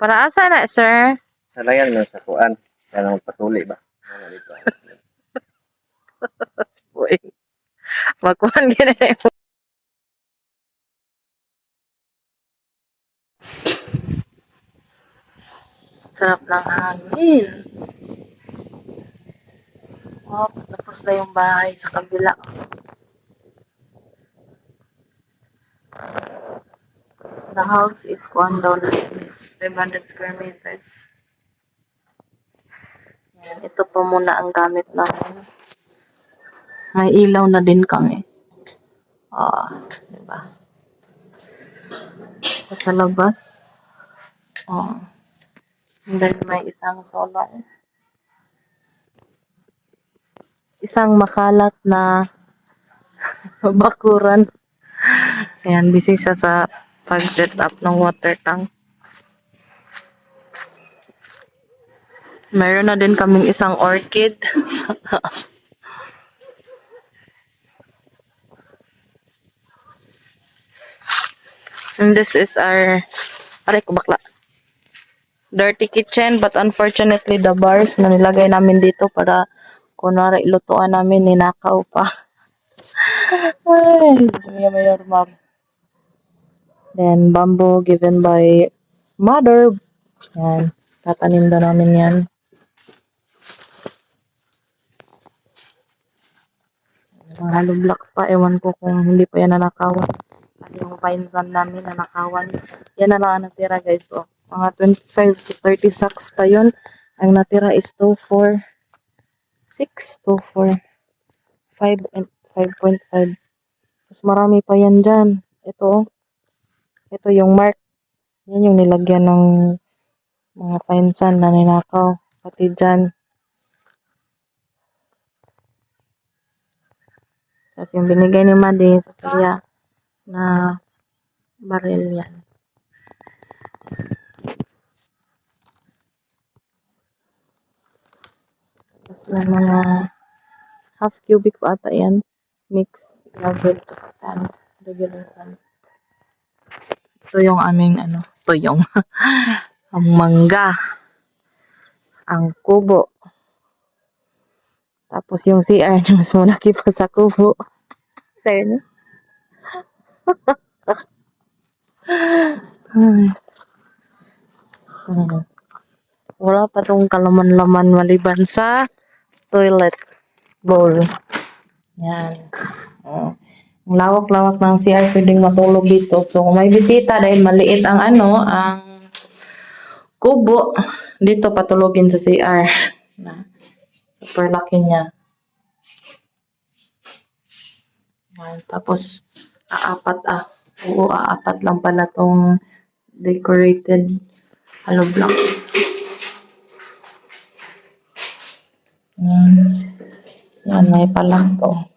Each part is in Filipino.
Para asa na, sir? Nalayan mo sa kuan. Kaya magpatuli ba? Ano dito? Uy, magkuhan gina. Sarap ng hangin. Oh, tapos na yung bahay sa kabila. The house is gone down. It's 500 square meters. Yan, ito po muna ang gamit namin. May ilaw na din kami. Diba? Sa labas. Oh. And then may isang solar. Isang makalat na bakuran. Ayan, busy siya sa pag-set up ng water tank. Meron na din kaming isang orchid. And this is our aray ko bakla. Dirty kitchen, but unfortunately the bars na nilagay namin dito para kunwari ilutuan namin ninakaw pa. Ay, sabiya mayor ma'am. Then bamboo given by mother. Yan, tatanim na namin yan. Mga hollow blocks pa, ewan ko kung hindi pa yan nanakawan. At yung pine sand namin nanakawan. Yan na lang ang natira guys. So, mga 25 to 30 sacks pa yun. Ang natira is 2, 4, 6, 2, 4, 5, and 5.5. Mas marami pa yan dyan. Ito yung mark. Yan yung nilagyan ng mga fine sand na ninakaw. Pati dyan. Tapos yung binigay ni Madi sa kaya na baril yan. Tapos yung mga half cubic pa ata yan. Mix gravel to sand. Regular sand. Ito yung aming ito yung ang mangga. Ang kubo. Tapos yung CR na mas malaki pa sa kubo. Tayo nyo? Wala pa tong kalaman-laman maliban sa toilet bowl. Yan. Ang lawak-lawak ng CR, pwedeng matulog dito. So, kung may bisita dahil maliit ang ang kubo, dito patulogin sa CR. Super laki niya. Yan. Tapos, aapat lang pala tong decorated hollow blocks. Yan, may palang to.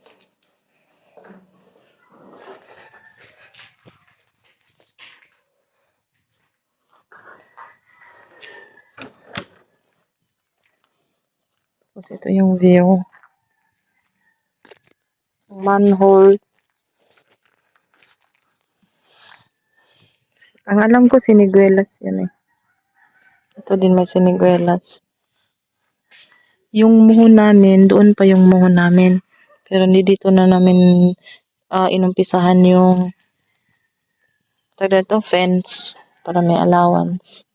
Tapos ito yung view. Manhole. Ang alam ko siniguelas yan eh. Ito din may siniguelas. Yung muho namin, doon pa yung muho namin. Pero hindi dito na namin inumpisahan yung fence para may allowance.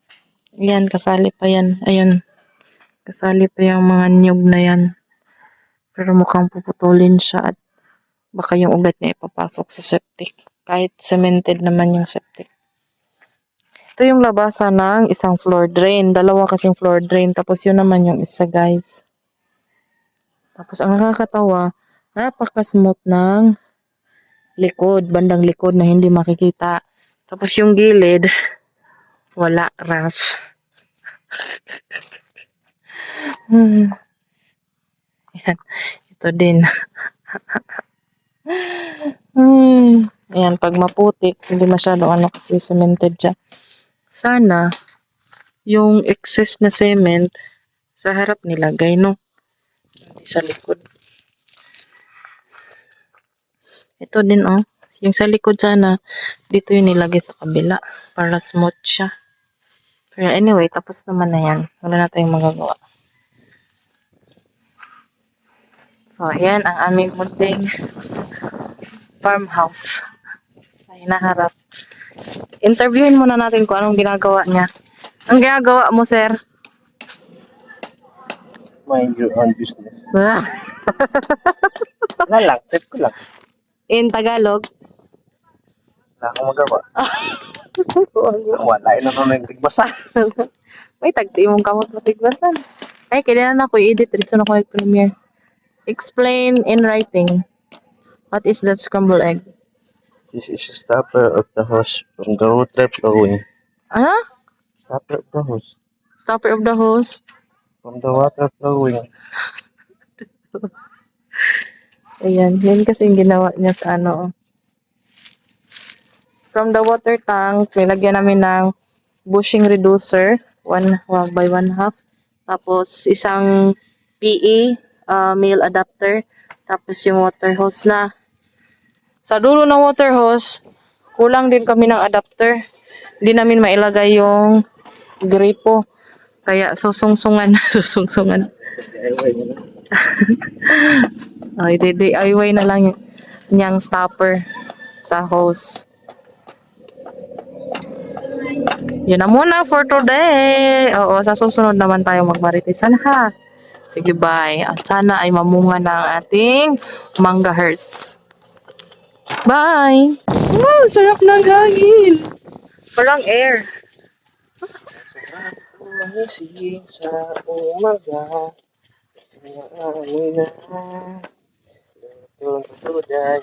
Yan, kasali pa yan. Ayun. Kasali pa yung mga niyog na yan. Pero mukhang puputulin siya at baka yung ugat niya ipapasok sa septic. Kahit cemented naman yung septic. Ito yung labasan ng isang floor drain. Dalawa kasing floor drain. Tapos yun naman yung isa guys. Tapos ang nakakatawa, napaka-smooth ng likod, bandang likod na hindi makikita. Tapos yung gilid, wala, rough. Yan, ito din. Ayan, pag maputik, hindi masyado kasi cemented siya. Sana, yung excess na cement, sa harap nilagay, no? Hindi sa likod. Ito din, oh. Yung sa likod sana, dito yung nilagay sa kabila. Para smooth siya. Pero anyway, tapos naman na yan. Wala na tayong magagawa. So, ayan ang aming munting farmhouse. Ay, naharap. Interviewin muna natin kung anong ginagawa niya. Ang ginagawa mo, sir? Mind your own business. Wala lang, tip ko lang. In Tagalog? Wala akong magawa. Wala, ina na yung tigbasa. May tagti mong kamot matigbasan. Ay, kailangan na ako i-edit. Dito na ako nag-premiere. Explain in writing. What is that scrambled egg? This is a stopper of the hose from the water flowing. Ano? Stopper of the hose Stopper of the hose. from the water flowing. Ayan, yun kasi yung ginawa niya sa ano. From the water tank, nilagyan namin ng bushing reducer, 1 by 1/2. Tapos, isang PE, male adapter. Tapos, yung water hose na. Sa dulo ng water hose, kulang din kami ng adapter. Hindi namin mailagay yung gripo. Kaya, susungsungan. susungsungan. DIY mo na. Ay, DIY na lang niyang stopper sa hose. Yun na muna for today. Oo, sa susunod naman tayo magmaritisan ha. Sige, bye. At sana ay mamunga na ang ating mangga hearts. Bye! Wow, sarap ng hangin! Parang air. Mahising sa umaga, naamoy na itong tutuday.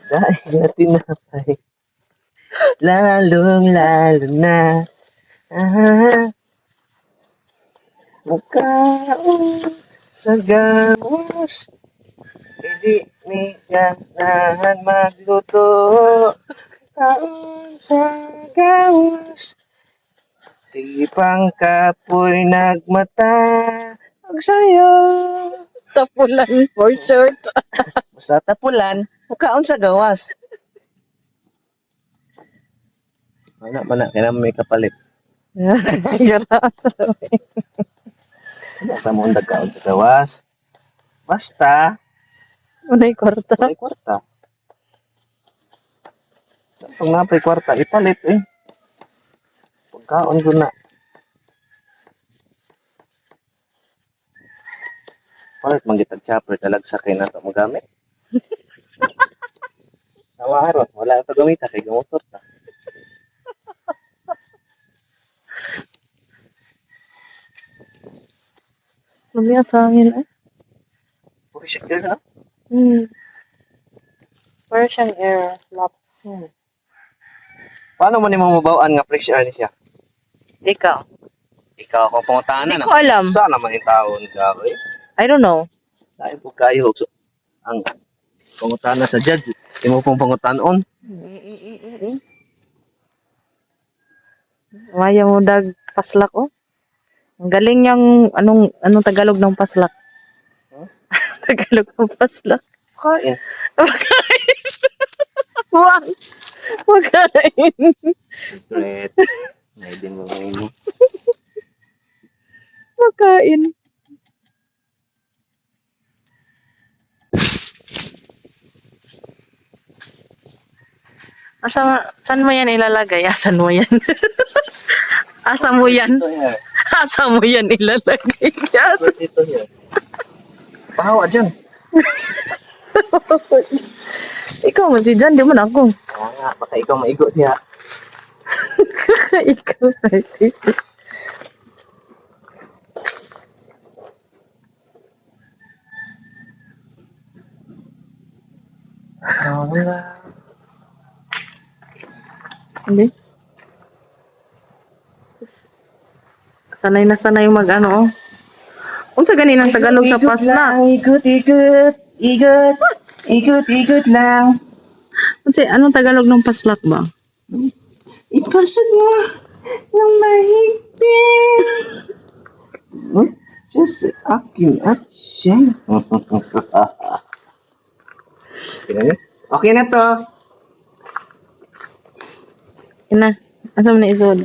Dahil na tinapay, lalong-lalo na mukhaon sa gawas. Hindi may ganahan magluto. Mukhaon sa gawas. Di pang kapoy nagmata ang sayo. Tapulan for short. Basta tapulan, mukhaon sa gawas. Mana, kaya may kapalit. Garasa. Basta mo nagkaon sa gawas. Basta, Unay kwarta. may kwarta. Kung napay kwarta, ipalit eh. Pagkaon ko na. Palit manggitag chopper talag sa kay nato magamit. Sama aron, wala ito gamita kay gamotor ta. Lumiya sa hangin eh. Puro siya kaya na. Para siyang air flaps. Paano mo ni mo mabawaan nga fresh air ni siya? Ikaw. Ikaw akong pangutanan. Hindi ko alam. Sana man yung taon ka ako eh. I don't know. Dahil po kayo so, ang pangutanan sa judge. Di mo pong pangutanon. Maya mo dag paslak oh. Ang galing yung anong Tagalog ng paslak. Huh? Tagalog ng paslak. Kain. Wag. Wagain. Great. May din mo ngayon mo. Wagain. Saan mo yan ilalagay? Asan mo yan? Asa mo yan? Ito here. Asa mo yan ilalagay? Yan. Put ito here. Pahawa dyan. Ikaw man si John, di mo na ako. Kaya nga, baka ikaw maigo niya. Ikaw pwede. Hindi. Sanay na sanay mag-ano oh. Unsa ganin ang Tagalog sa paslak? Ikot, ikot, ikot, ikot, ikot lang. Unsa anong Tagalog ng paslak ba? Ipasok mo ng mahigpit. Just sa akin at siya. Okay na to. Ina. Asa man na isod?